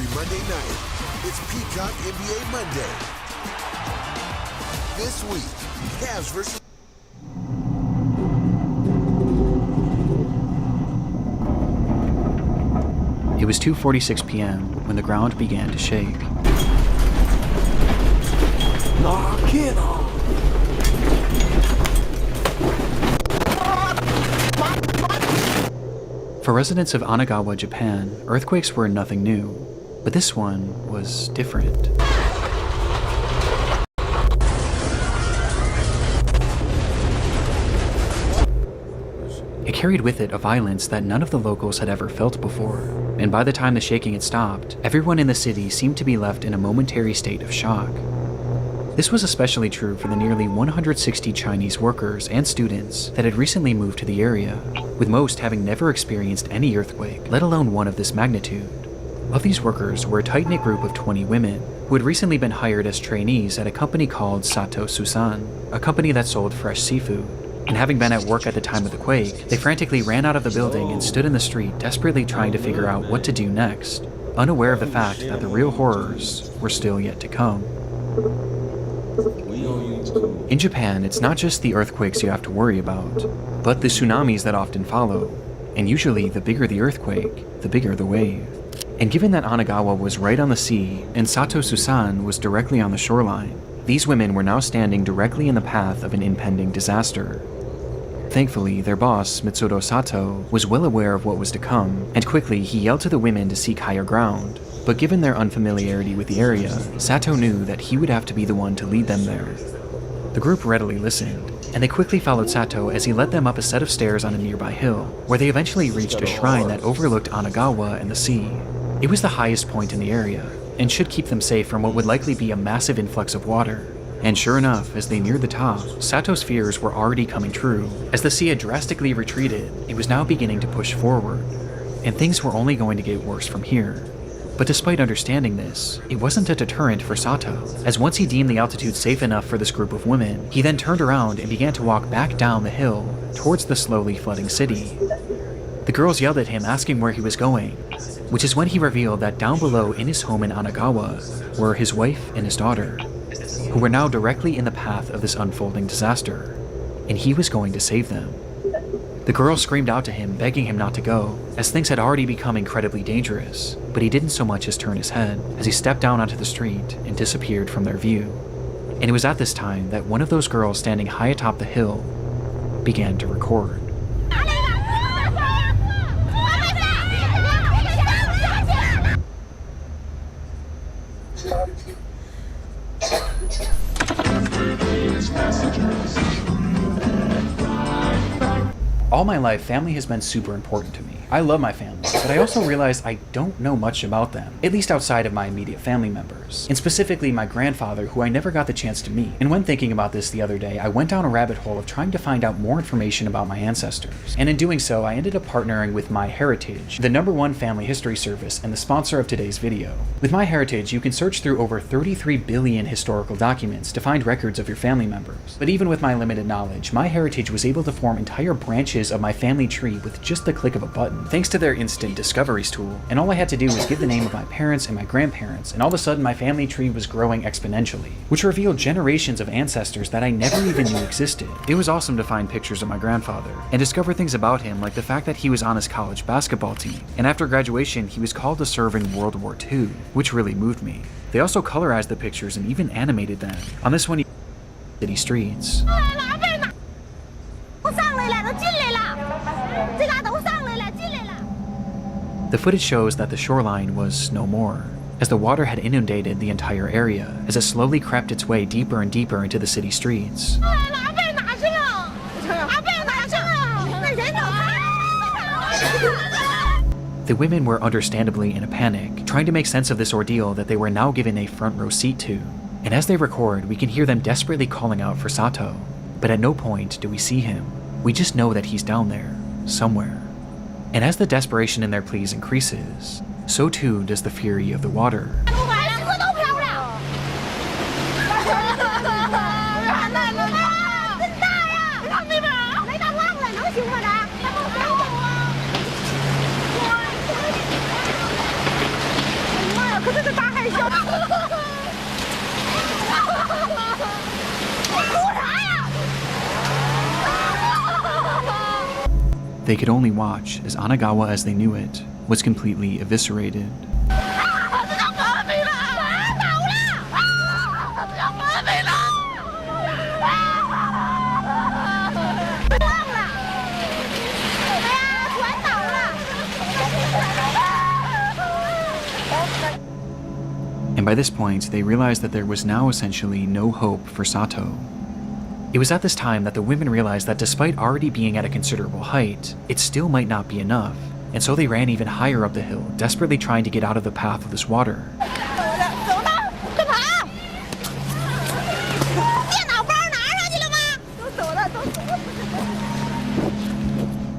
every Monday night. It's Peacock NBA Monday. This week, Cavs versus... It was 2:46 p.m. when the ground began to shake. Knock it off! For residents of Anagawa, Japan, earthquakes were nothing new, but this one was different. It carried with it a violence that none of the locals had ever felt before, and by the time the shaking had stopped, everyone in the city seemed to be left in a momentary state of shock. This was especially true for the nearly 160 Chinese workers and students that had recently moved to the area, with most having never experienced any earthquake, let alone one of this magnitude. Of these workers were a tight-knit group of 20 women, who had recently been hired as trainees at a company called Sato Susan, a company that sold fresh seafood. And having been at work at the time of the quake, they frantically ran out of the building and stood in the street desperately trying to figure out what to do next, unaware of the fact that the real horrors were still yet to come. In Japan, it's not just the earthquakes you have to worry about, but the tsunamis that often follow, and usually the bigger the earthquake, the bigger the wave. And given that Anagawa was right on the sea and Sato Susan was directly on the shoreline, these women were now standing directly in the path of an impending disaster. Thankfully, their boss, Mitsuro Sato, was well aware of what was to come, and quickly he yelled to the women to seek higher ground. But given their unfamiliarity with the area, Sato knew that he would have to be the one to lead them there. The group readily listened, and they quickly followed Sato as he led them up a set of stairs on a nearby hill, where they eventually reached a shrine that overlooked Anagawa and the sea. It was the highest point in the area, and should keep them safe from what would likely be a massive influx of water. And sure enough, as they neared the top, Sato's fears were already coming true. As the sea had drastically retreated, it was now beginning to push forward, and things were only going to get worse from here. But despite understanding this, it wasn't a deterrent for Sato, as once he deemed the altitude safe enough for this group of women, he then turned around and began to walk back down the hill towards the slowly flooding city. The girls yelled at him asking where he was going, which is when he revealed that down below in his home in Anagawa were his wife and his daughter, who were now directly in the path of this unfolding disaster, and he was going to save them. The girls screamed out to him, begging him not to go, as things had already become incredibly dangerous, but he didn't so much as turn his head as he stepped down onto the street and disappeared from their view. And it was at this time that one of those girls standing high atop the hill began to record. All my life, family has been super important to me. I love my family, but I also realize I don't know much about them, at least outside of my immediate family members, and specifically my grandfather, who I never got the chance to meet. And when thinking about this the other day, I went down a rabbit hole of trying to find out more information about my ancestors. And in doing so, I ended up partnering with MyHeritage, the #1 family history service and the sponsor of today's video. With MyHeritage, you can search through over 33 billion historical documents to find records of your family members. But even with my limited knowledge, MyHeritage was able to form entire branches of my family tree with just the click of a button, thanks to their instant discoveries tool. And all I had to do was give the name of my parents and my grandparents, and all of a sudden my family tree was growing exponentially, which revealed generations of ancestors that I never even knew existed. It was awesome to find pictures of my grandfather and discover things about him, like the fact that he was on his college basketball team, and after graduation he was called to serve in World War II, which really moved me. They also colorized the pictures and even animated them. On this one, you city streets. The footage shows that the shoreline was no more, as the water had inundated the entire area as it slowly crept its way deeper and deeper into the city streets. The women were understandably in a panic, trying to make sense of this ordeal that they were now given a front row seat to. And as they record, we can hear them desperately calling out for Sato, but at no point do we see him. We just know that he's down there, somewhere. And as the desperation in their pleas increases, so too does the fury of the water. They could only watch as Anagawa as they knew it was completely eviscerated. And by this point, they realized that there was now essentially no hope for Sato. It was at this time that the women realized that despite already being at a considerable height, it still might not be enough, and so they ran even higher up the hill, desperately trying to get out of the path of this water.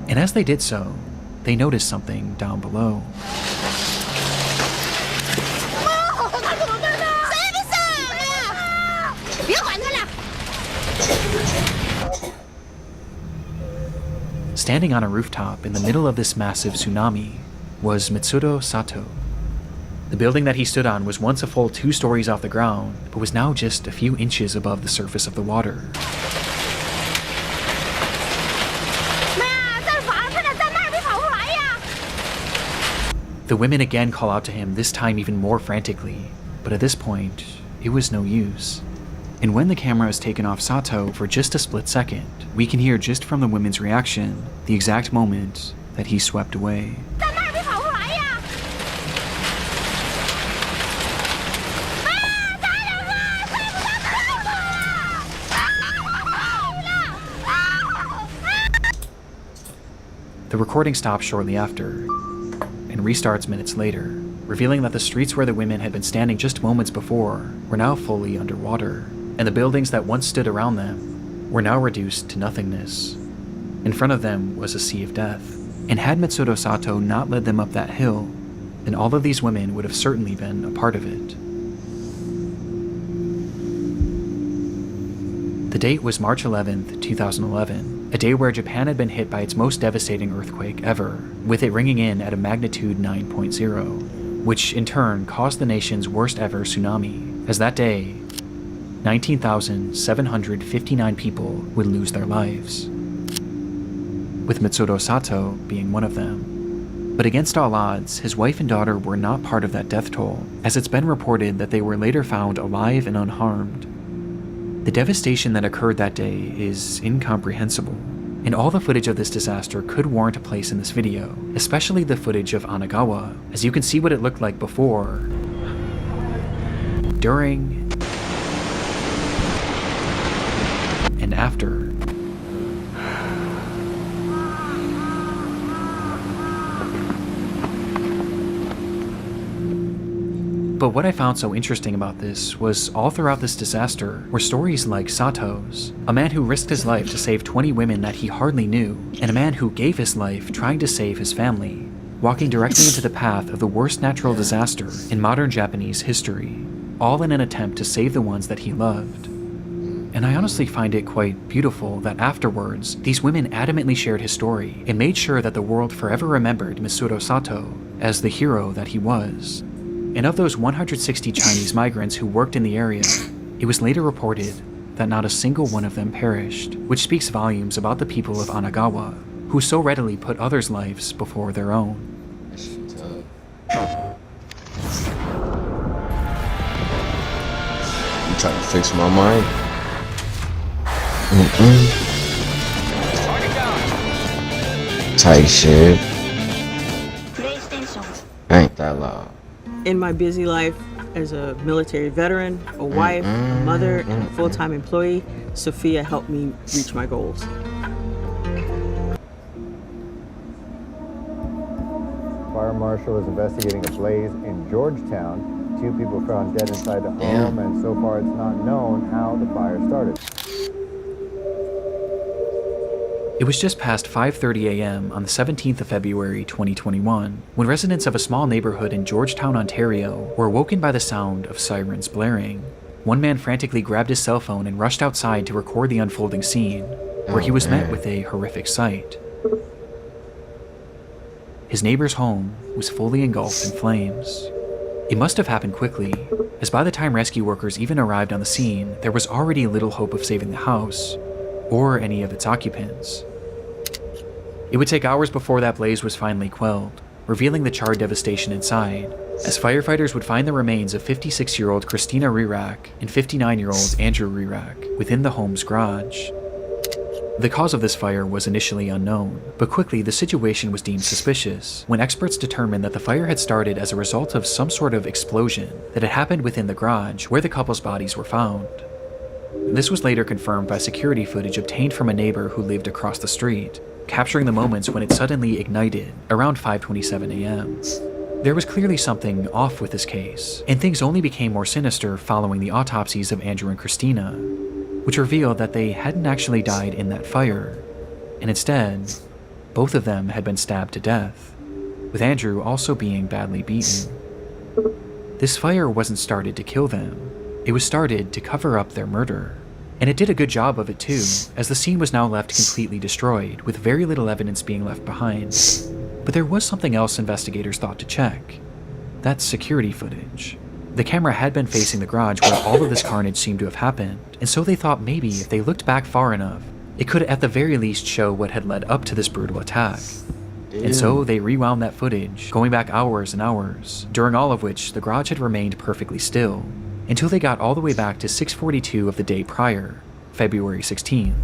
And as they did so, they noticed something down below. Standing on a rooftop in the middle of this massive tsunami was Mitsuro Sato. The building that he stood on was once a full 2 stories off the ground, but was now just a few inches above the surface of the water. The women again call out to him, this time even more frantically, but at this point, it was no use. And when the camera is taken off Sato for just a split second, we can hear just from the women's reaction the exact moment that he swept away. The recording stops shortly after and restarts minutes later, revealing that the streets where the women had been standing just moments before were now fully underwater, and the buildings that once stood around them were now reduced to nothingness. In front of them was a sea of death, and had Mitsuro Sato not led them up that hill, then all of these women would have certainly been a part of it. The date was March 11th, 2011, a day where Japan had been hit by its most devastating earthquake ever, with it ringing in at a magnitude 9.0, which in turn caused the nation's worst ever tsunami, as that day, 19,759 people would lose their lives, with Mitsuro Sato being one of them. But against all odds, his wife and daughter were not part of that death toll, as it's been reported that they were later found alive and unharmed. The devastation that occurred that day is incomprehensible, and all the footage of this disaster could warrant a place in this video, especially the footage of Anagawa, as you can see what it looked like before, during, and after. But what I found so interesting about this was all throughout this disaster were stories like Sato's, a man who risked his life to save 20 women that he hardly knew, and a man who gave his life trying to save his family, walking directly into the path of the worst natural disaster in modern Japanese history, all in an attempt to save the ones that he loved. And I honestly find it quite beautiful that afterwards, these women adamantly shared his story and made sure that the world forever remembered Mitsuro Sato as the hero that he was. And of those 160 Chinese migrants who worked in the area, it was later reported that not a single one of them perished, which speaks volumes about the people of Anagawa, who so readily put others' lives before their own. You trying to fix my mind? Tight shit. Ain't that loud. In my busy life as a military veteran, a wife, a mother, and a full-time employee, Sophia helped me reach my goals. Fire marshal is investigating a blaze in Georgetown. 2 people found dead inside the home, and so far it's not known how the fire started. It was just past 5:30 a.m. on the 17th of February 2021 when residents of a small neighborhood in Georgetown, Ontario were awoken by the sound of sirens blaring. One man frantically grabbed his cell phone and rushed outside to record the unfolding scene, where he was met with a horrific sight. His neighbor's home was fully engulfed in flames. It must have happened quickly, as by the time rescue workers even arrived on the scene, there was already little hope of saving the house or any of its occupants. It would take hours before that blaze was finally quelled, revealing the charred devastation inside, as firefighters would find the remains of 56-year-old Christina Rerak and 59-year-old Andrew Rerak within the home's garage. The cause of this fire was initially unknown, but quickly the situation was deemed suspicious when experts determined that the fire had started as a result of some sort of explosion that had happened within the garage where the couple's bodies were found. This was later confirmed by security footage obtained from a neighbor who lived across the street, capturing the moments when it suddenly ignited around 5:27 a.m. There was clearly something off with this case, and things only became more sinister following the autopsies of Andrew and Christina, which revealed that they hadn't actually died in that fire, and instead, both of them had been stabbed to death, with Andrew also being badly beaten. This fire wasn't started to kill them, it was started to cover up their murder. And it did a good job of it too, as the scene was now left completely destroyed, with very little evidence being left behind. But there was something else investigators thought to check. That's security footage. The camera had been facing the garage where all of this carnage seemed to have happened, and so they thought maybe if they looked back far enough, it could at the very least show what had led up to this brutal attack. And so they rewound that footage, going back hours and hours, during all of which the garage had remained perfectly still, until they got all the way back to 6:42 of the day prior, February 16th.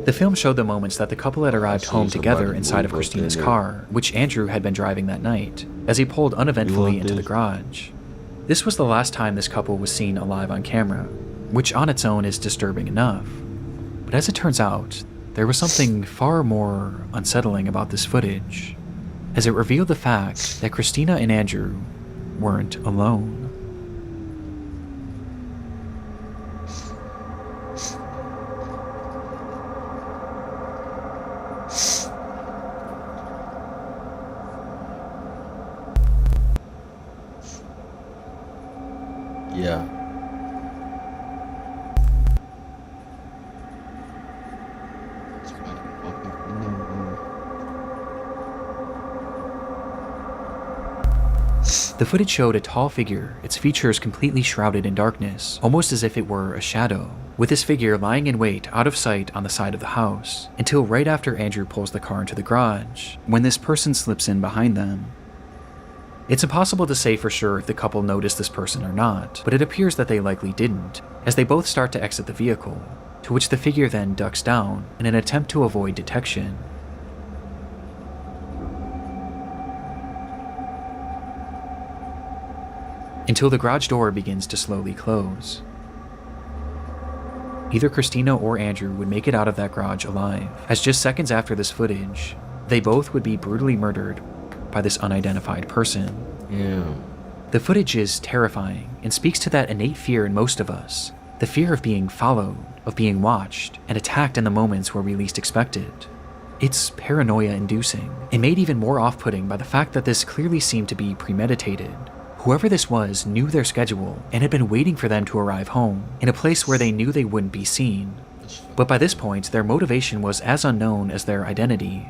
The film showed the moments that the couple had arrived home together inside of Christina's car, which Andrew had been driving that night, as he pulled uneventfully into the garage. This was the last time this couple was seen alive on camera, which on its own is disturbing enough. But as it turns out, there was something far more unsettling about this footage, as it revealed the fact that Christina and Andrew weren't alone. Yeah. The footage showed a tall figure, its features completely shrouded in darkness, almost as if it were a shadow, with this figure lying in wait out of sight on the side of the house, until right after Andrew pulls the car into the garage, when this person slips in behind them. It's impossible to say for sure if the couple noticed this person or not, but it appears that they likely didn't, as they both start to exit the vehicle, to which the figure then ducks down in an attempt to avoid detection. Until the garage door begins to slowly close. Either Christina or Andrew would make it out of that garage alive, as just seconds after this footage, they both would be brutally murdered by this unidentified person. Yeah. The footage is terrifying and speaks to that innate fear in most of us, the fear of being followed, of being watched, and attacked in the moments where we least expect it. It's paranoia-inducing, and made even more off-putting by the fact that this clearly seemed to be premeditated. Whoever this was knew their schedule and had been waiting for them to arrive home, in a place where they knew they wouldn't be seen. But by this point, their motivation was as unknown as their identity.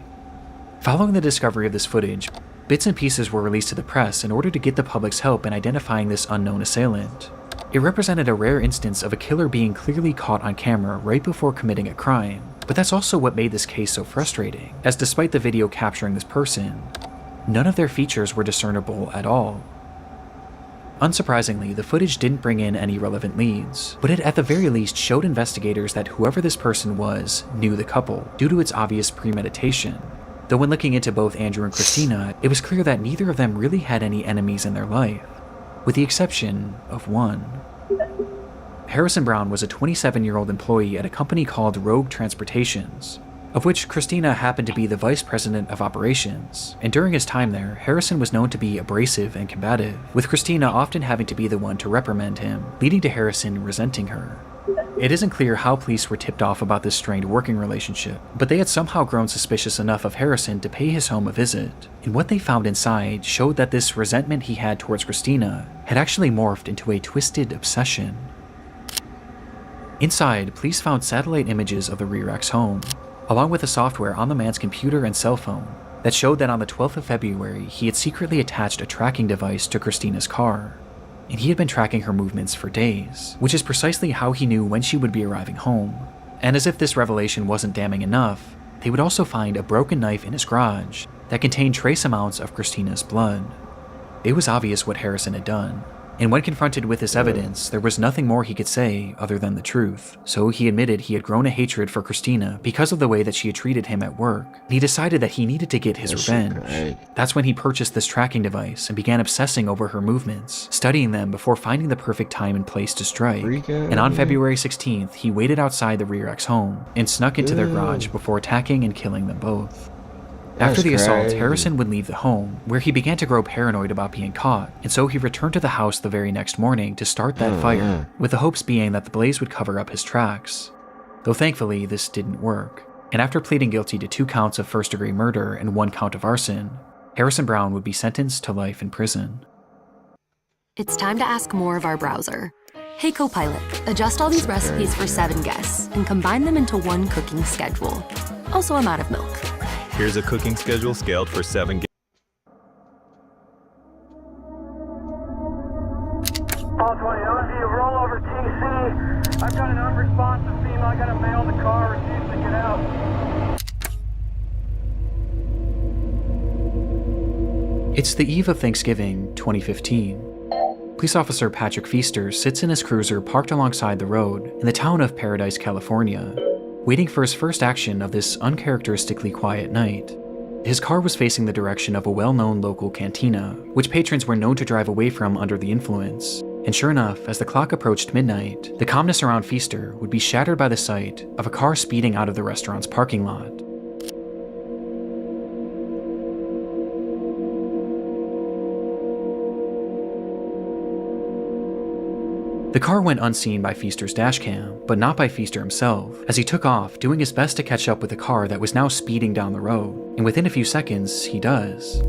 Following the discovery of this footage, bits and pieces were released to the press in order to get the public's help in identifying this unknown assailant. It represented a rare instance of a killer being clearly caught on camera right before committing a crime, but that's also what made this case so frustrating, as despite the video capturing this person, none of their features were discernible at all. Unsurprisingly, the footage didn't bring in any relevant leads, but it at the very least showed investigators that whoever this person was knew the couple, due to its obvious premeditation. Though when looking into both Andrew and Christina, it was clear that neither of them really had any enemies in their life, with the exception of one. Harrison Brown was a 27-year-old employee at a company called Rogue Transportations, of which Christina happened to be the vice president of operations, and during his time there, Harrison was known to be abrasive and combative, with Christina often having to be the one to reprimand him, leading to Harrison resenting her. It isn't clear how police were tipped off about this strained working relationship, but they had somehow grown suspicious enough of Harrison to pay his home a visit, and what they found inside showed that this resentment he had towards Christina had actually morphed into a twisted obsession. Inside, police found satellite images of the Rear-X home, along with the software on the man's computer and cell phone that showed that on the 12th of February, he had secretly attached a tracking device to Christina's car, and he had been tracking her movements for days, which is precisely how he knew when she would be arriving home. And as if this revelation wasn't damning enough, they would also find a broken knife in his garage that contained trace amounts of Christina's blood. It was obvious what Harrison had done, and when confronted with this evidence, there was nothing more he could say other than the truth. So he admitted he had grown a hatred for Christina because of the way that she had treated him at work, and he decided that he needed to get his revenge. That's when he purchased this tracking device and began obsessing over her movements, studying them before finding the perfect time and place to strike. And on February 16th, he waited outside the Rear-X home and snuck into their garage before attacking and killing them both. After the assault, Harrison would leave the home, where he began to grow paranoid about being caught, and so he returned to the house the very next morning to start that fire, with the hopes being that the blaze would cover up his tracks. Though thankfully, this didn't work, and after pleading guilty to 2 counts of first-degree murder and 1 count of arson, Harrison Brown would be sentenced to life in prison. It's time to ask more of our browser. Hey Copilot, adjust all these recipes for 7 guests and combine them into 1 cooking schedule. Also, I'm out of milk. Here's a cooking schedule scaled for 7 guests. All 20, OSU, roll over TC. I've got an unresponsive female. I got a male in the car, refusing to get out. It's the eve of Thanksgiving, 2015. Police officer Patrick Feaster sits in his cruiser parked alongside the road in the town of Paradise, California, waiting for his first action of this uncharacteristically quiet night. His car was facing the direction of a well-known local cantina, which patrons were known to drive away from under the influence. And sure enough, as the clock approached midnight, the calmness around Feaster would be shattered by the sight of a car speeding out of the restaurant's parking lot. The car went unseen by Feaster's dashcam, but not by Feaster himself, as he took off, doing his best to catch up with the car that was now speeding down the road, and within a few seconds, he does.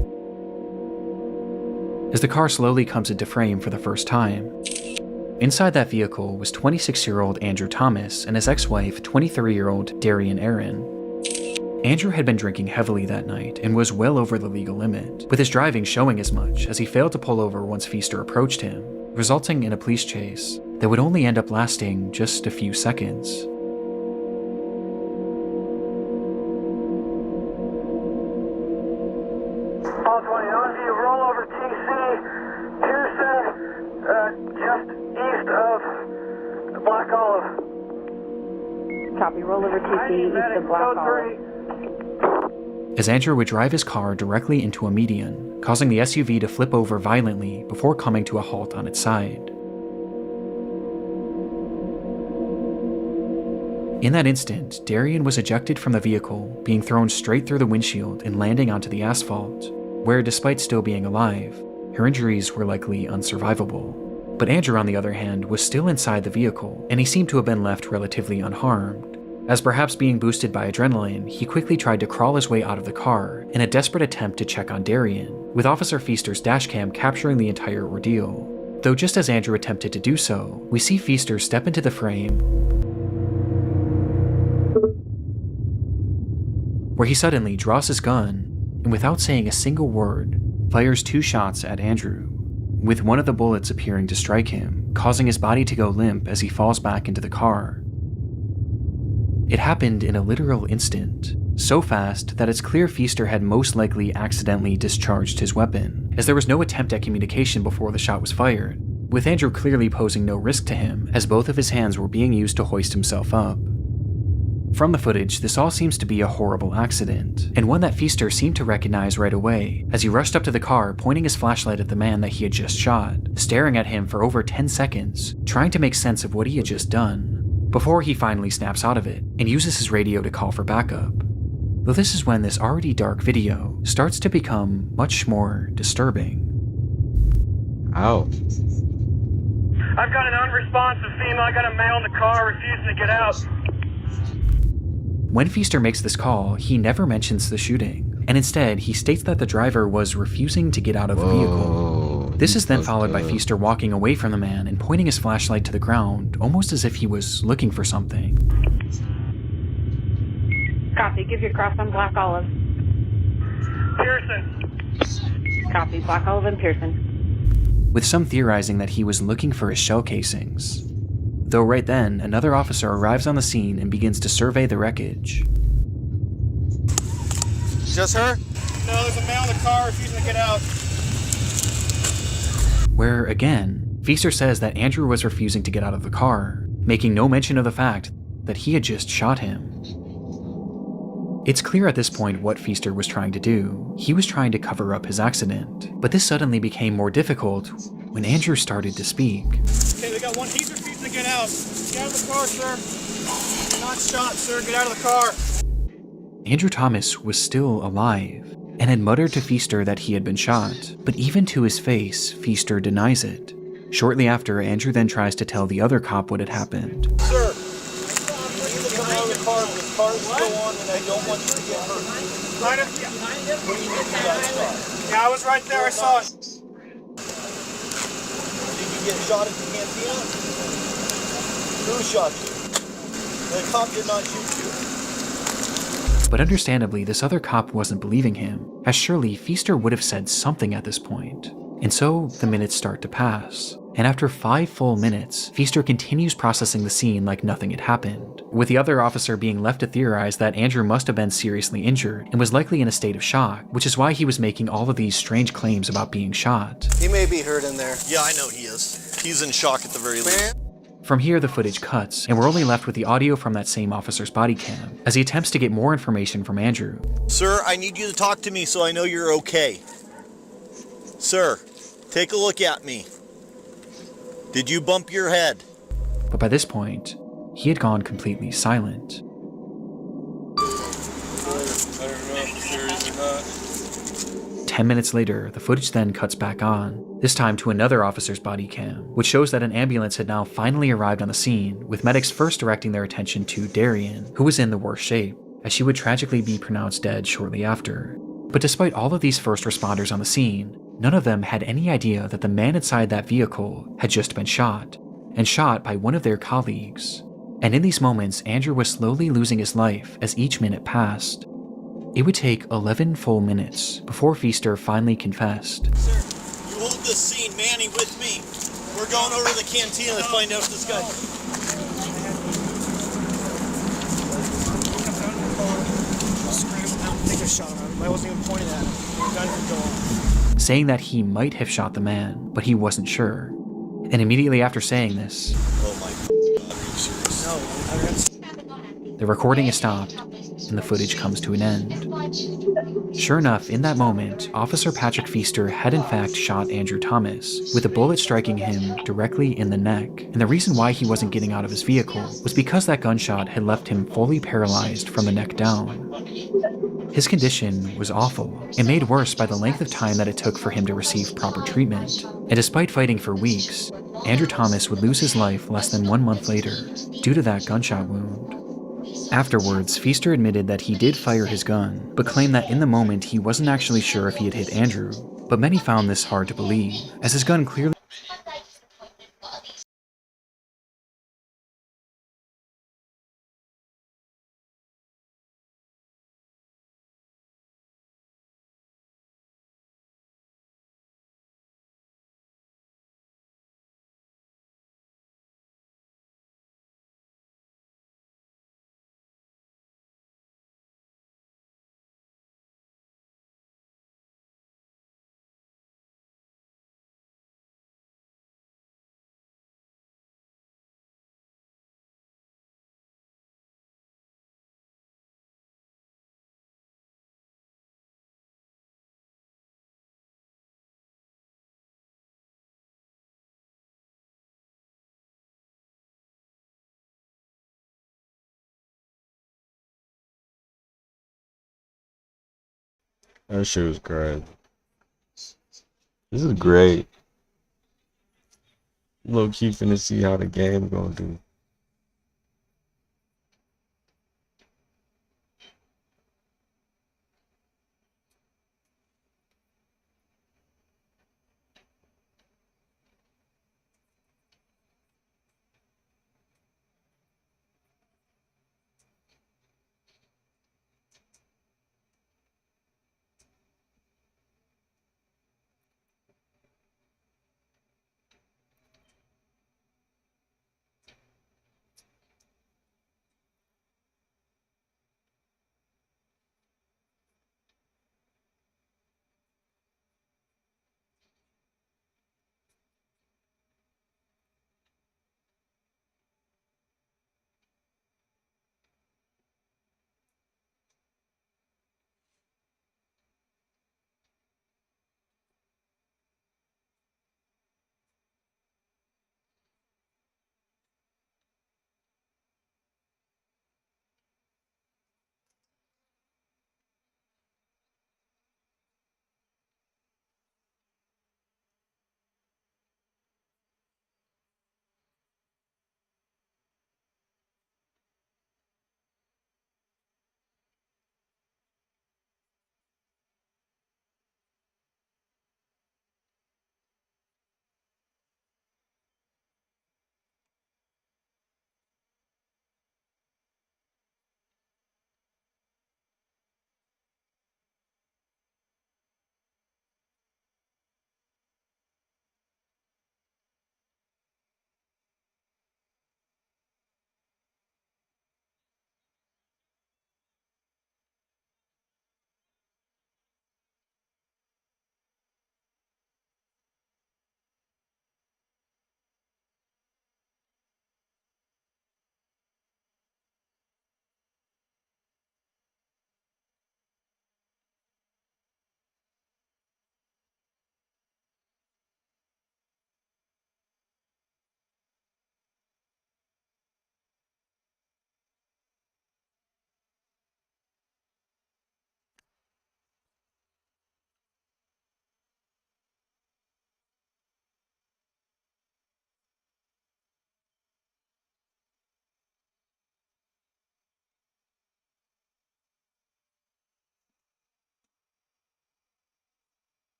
As the car slowly comes into frame for the first time, inside that vehicle was 26-year-old Andrew Thomas and his ex-wife, 23-year-old Darian Aaron. Andrew had been drinking heavily that night and was well over the legal limit, with his driving showing as much as he failed to pull over once Feaster approached him, resulting in a police chase that would only end up lasting just a few seconds. All 20, OSU, roll over TC. Pearson, just east of Black Olive. Copy, roll over TC east of Black Olive. As Andrew would drive his car directly into a median, causing the SUV to flip over violently before coming to a halt on its side. In that instant, Darian was ejected from the vehicle, being thrown straight through the windshield and landing onto the asphalt, where despite still being alive, her injuries were likely unsurvivable. But Andrew, on the other hand, was still inside the vehicle, and he seemed to have been left relatively unharmed. As perhaps being boosted by adrenaline, he quickly tried to crawl his way out of the car in a desperate attempt to check on Darian, with Officer Feaster's dashcam capturing the entire ordeal. Though just as Andrew attempted to do so, we see Feaster step into the frame, where he suddenly draws his gun and without saying a single word, fires 2 shots at Andrew, with one of the bullets appearing to strike him, causing his body to go limp as he falls back into the car. It happened in a literal instant, so fast that it's clear Feaster had most likely accidentally discharged his weapon, as there was no attempt at communication before the shot was fired, with Andrew clearly posing no risk to him, as both of his hands were being used to hoist himself up. From the footage, this all seems to be a horrible accident, and one that Feaster seemed to recognize right away, as he rushed up to the car, pointing his flashlight at the man that he had just shot, staring at him for over 10 seconds, trying to make sense of what he had just done, before he finally snaps out of it and uses his radio to call for backup. Though this is when this already dark video starts to become much more disturbing. Ow. I've got an unresponsive female. I got a male in the car, refusing to get out. When Feaster makes this call, he never mentions the shooting, and instead he states that the driver was refusing to get out of the vehicle. This is then followed by Feaster walking away from the man and pointing his flashlight to the ground, almost as if he was looking for something. Copy. Give your cross on Black Olive. Pearson. Copy. Black Olive and Pearson. With some theorizing that he was looking for his shell casings. Though right then, another officer arrives on the scene and begins to survey the wreckage. Just her? No, there's a man in the car refusing to get out. Where, again, Feaster says that Andrew was refusing to get out of the car, making no mention of the fact that he had just shot him. It's clear at this point what Feaster was trying to do. He was trying to cover up his accident, but this suddenly became more difficult when Andrew started to speak. Okay, we got one. He's refusing to get out. Get out of the car, sir. You're not shot, sir. Get out of the car. Andrew Thomas was still alive and had muttered to Feaster that he had been shot, but even to his face, Feaster denies it. Shortly after, Andrew then tries to tell the other cop what had happened. Sir, you need to come out of the car. This car is still on, and I don't want you to get hurt. What do you mean you got shot? Yeah, I was right there. I saw it. Did you get shot at the cantina? Who shot you? The cop did not shoot you. But understandably, this other cop wasn't believing him, as surely Feaster would have said something at this point. And so, the minutes start to pass. And after 5 full minutes, Feaster continues processing the scene like nothing had happened, with the other officer being left to theorize that Andrew must have been seriously injured and was likely in a state of shock, which is why he was making all of these strange claims about being shot. He may be hurt in there. Yeah, I know he is. He's in shock at the very least. From here, the footage cuts, and we're only left with the audio from that same officer's body cam, as he attempts to get more information from Andrew. Sir, I need you to talk to me so I know you're okay. Sir, take a look at me. Did you bump your head? But by this point, he had gone completely silent. 10 minutes later, the footage then cuts back on, this time to another officer's body cam, which shows that an ambulance had now finally arrived on the scene, with medics first directing their attention to Darian, who was in the worst shape, as she would tragically be pronounced dead shortly after. But despite all of these first responders on the scene, none of them had any idea that the man inside that vehicle had just been shot, and shot by one of their colleagues. And in these moments, Andrew was slowly losing his life as each minute passed. It would take 11 full minutes before Feaster finally confessed. Sir, you hold this scene, Manny, with me. We're going over to the cantina to find out if this guy... Take a shot at him. I wasn't even pointing at him. Saying that he might have shot the man, but he wasn't sure. And immediately after saying this, Oh my God, are you serious? No, the recording is stopped, and the footage comes to an end. Sure enough, in that moment, Officer Patrick Feaster had in fact shot Andrew Thomas, with a bullet striking him directly in the neck. And the reason why he wasn't getting out of his vehicle was because that gunshot had left him fully paralyzed from the neck down. His condition was awful, and made worse by the length of time that it took for him to receive proper treatment. And despite fighting for weeks, Andrew Thomas would lose his life less than 1 month later, due to that gunshot wound. Afterwards, Feaster admitted that he did fire his gun, but claimed that in the moment he wasn't actually sure if he had hit Andrew, but many found this hard to believe, as his gun clearly That shit was great. This is great. Low key finna see how the game gonna do.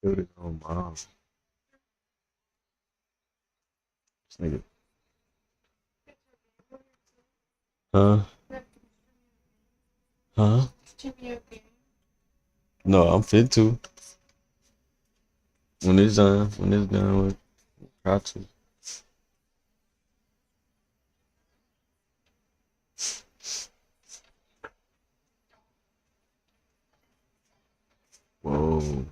Killed his own mom. This nigga. Huh? Huh? No, I'm fit to. When it's done with, try to. Whoa.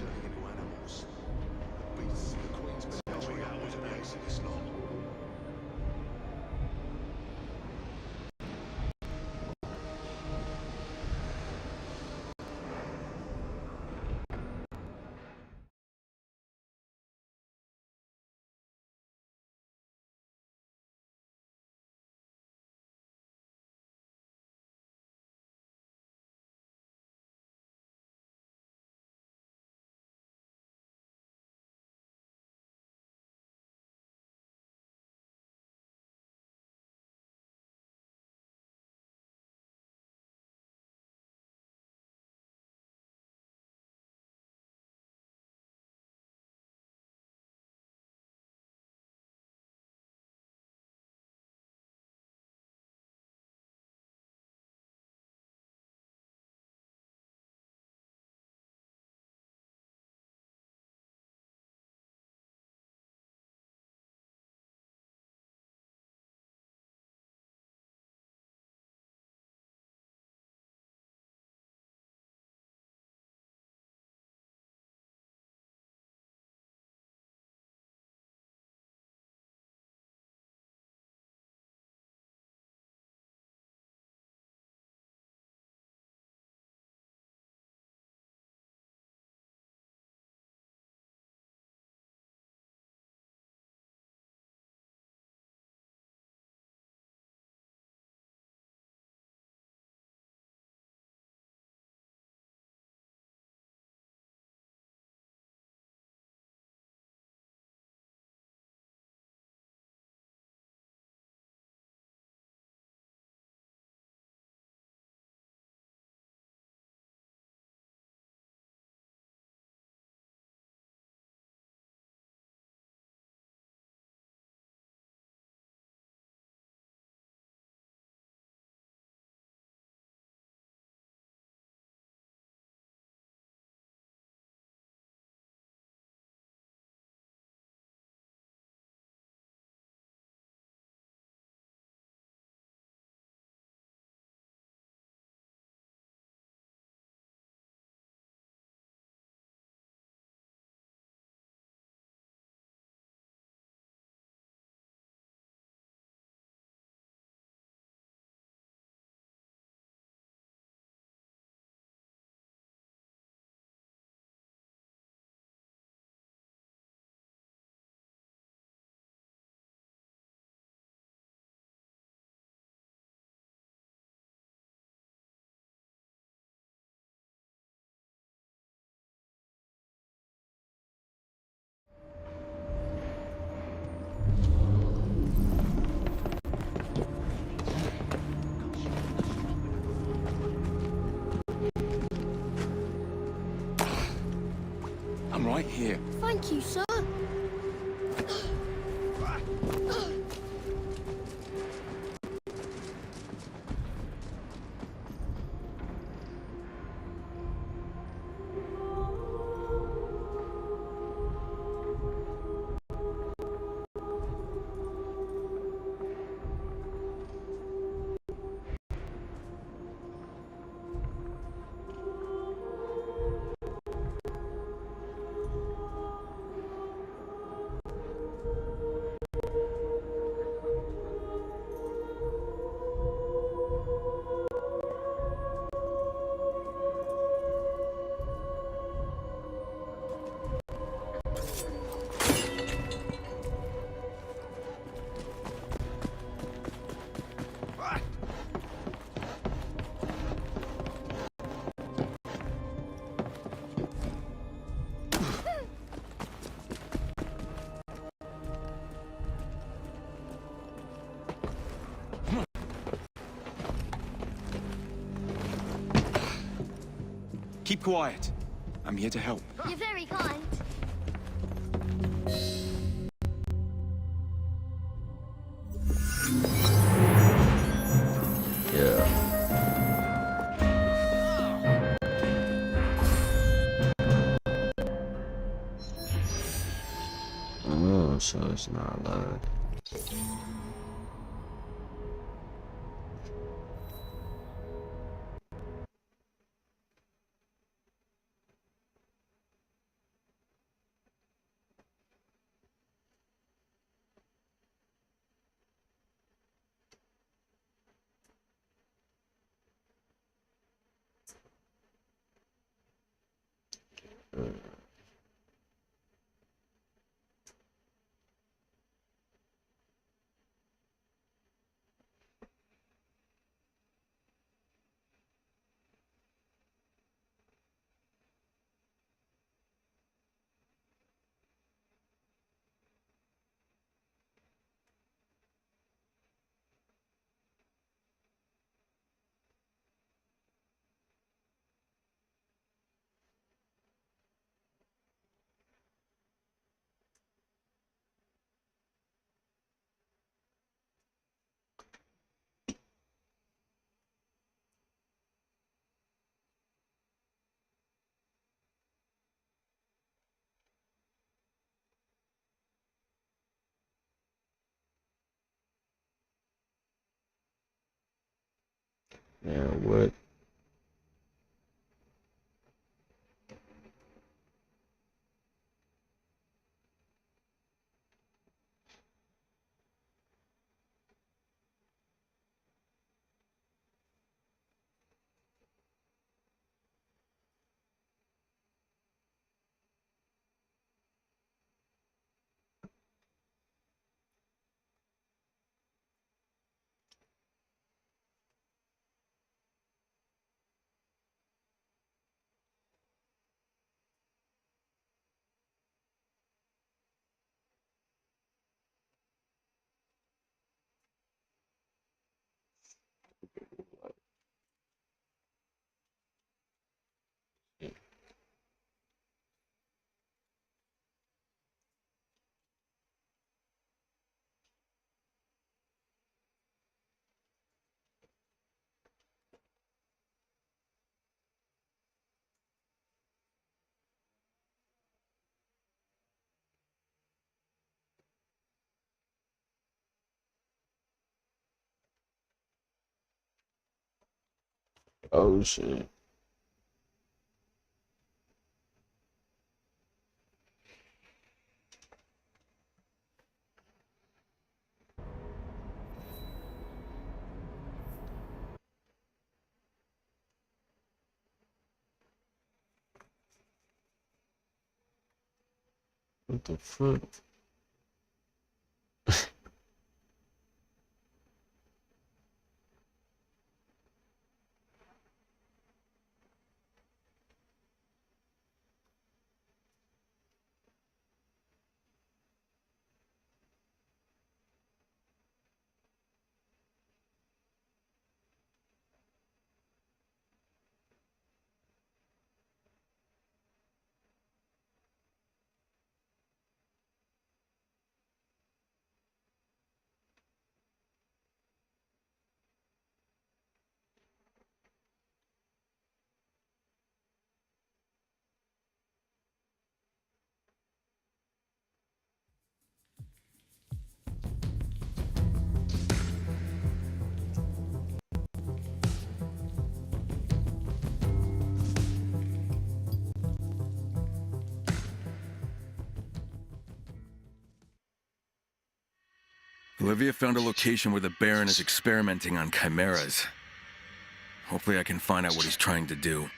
turning into animals. The beasts of the Queen's menagerie are always amazing, it's not. I'm right here. Thank you, sir. Keep quiet. I'm here to help. You're very kind. Yeah. Oh, so it's not loud. Yeah, what? Oh shit. What the fuck? Olivia found a location where the Baron is experimenting on chimeras. Hopefully I can find out what he's trying to do.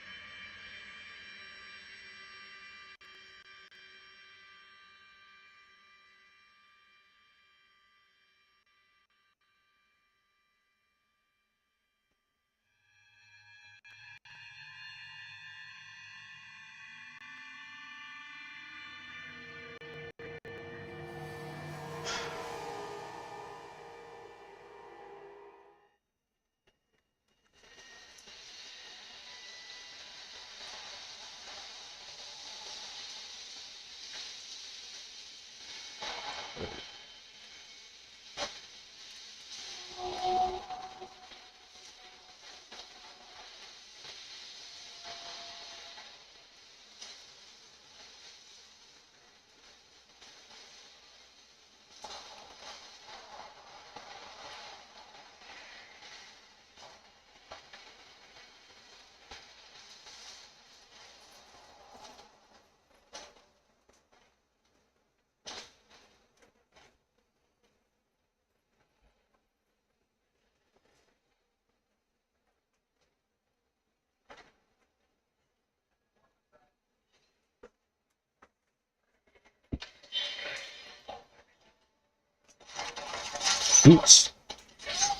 bitch.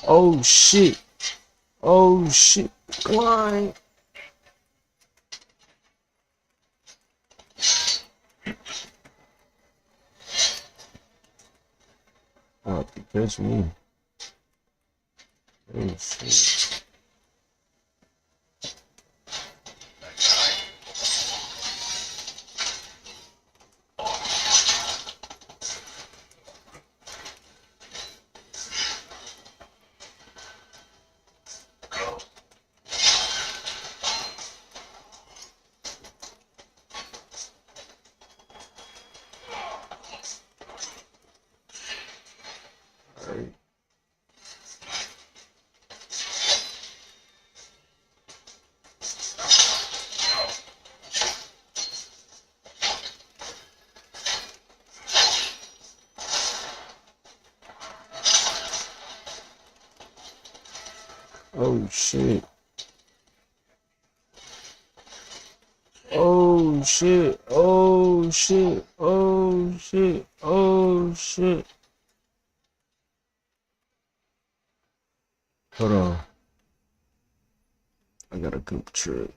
Oh shit. Oh shit. Why? Oh, catch me. Oh shit. Alright. Oh shit. Oh shit. Oh shit. Oh shit. Oh shit. Hold on. I got a group trip.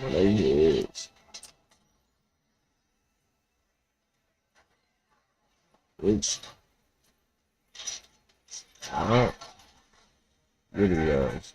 What are you is? Bitch. Alright. Good guys.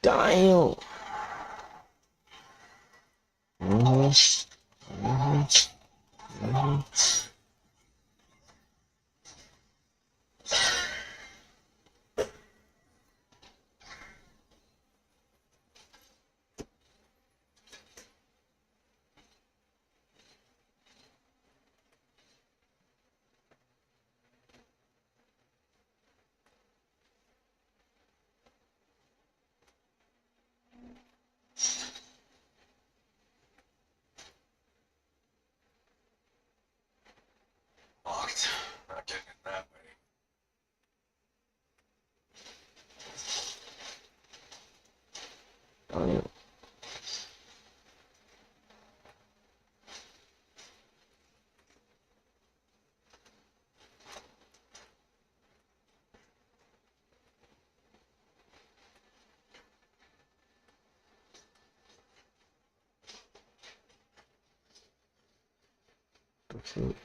Damn. Locked. Not getting it that way. Damn. That's it.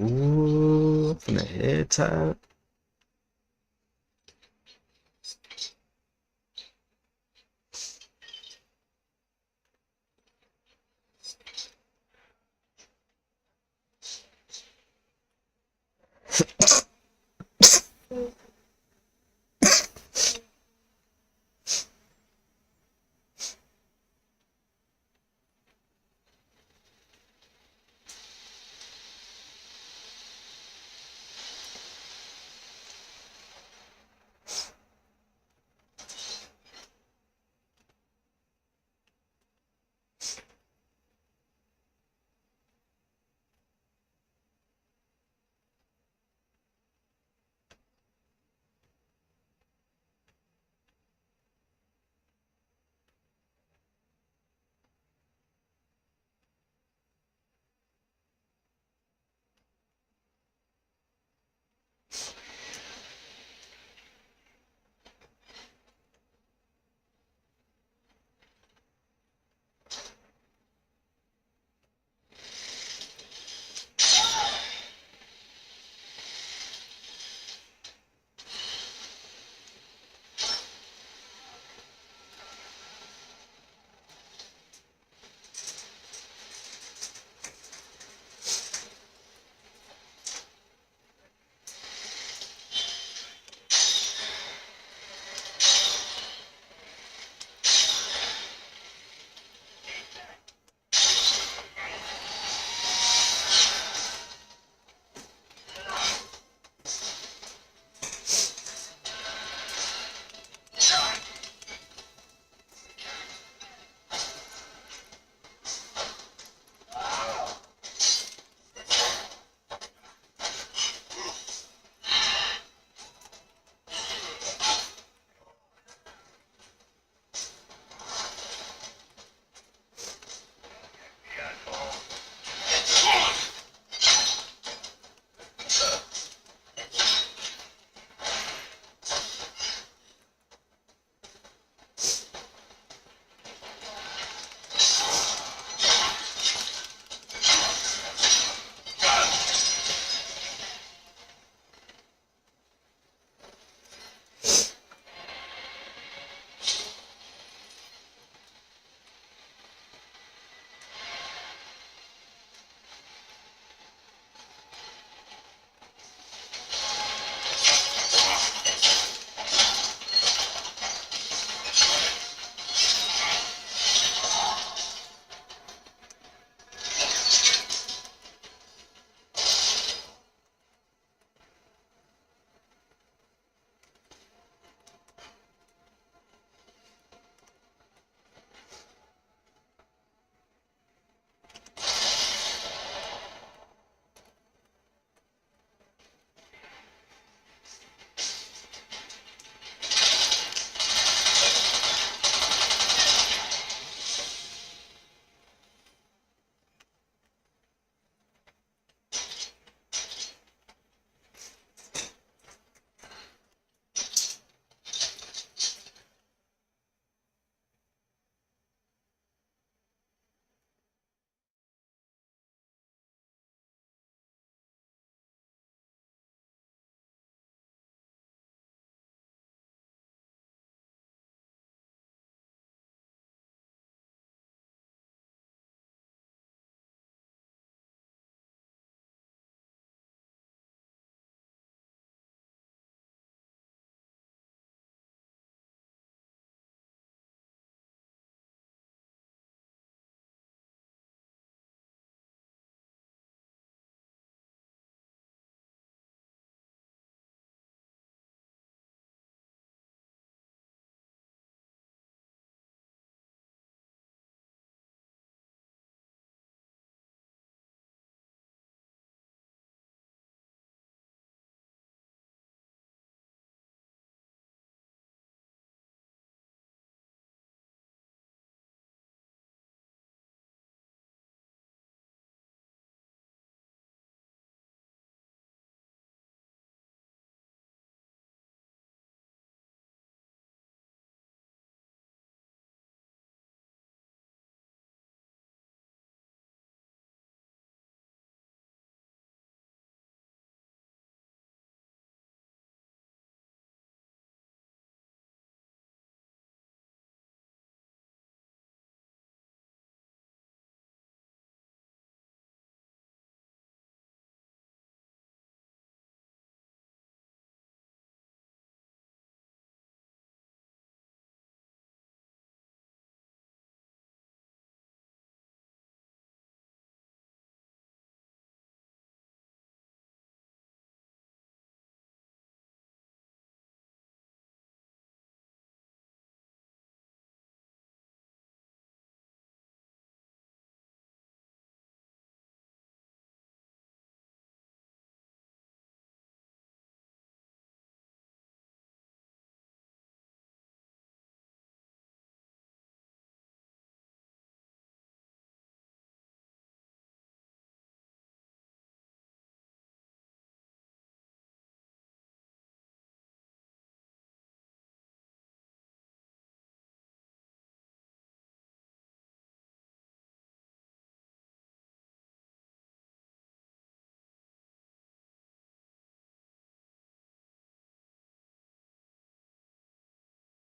Ooh, from the head top.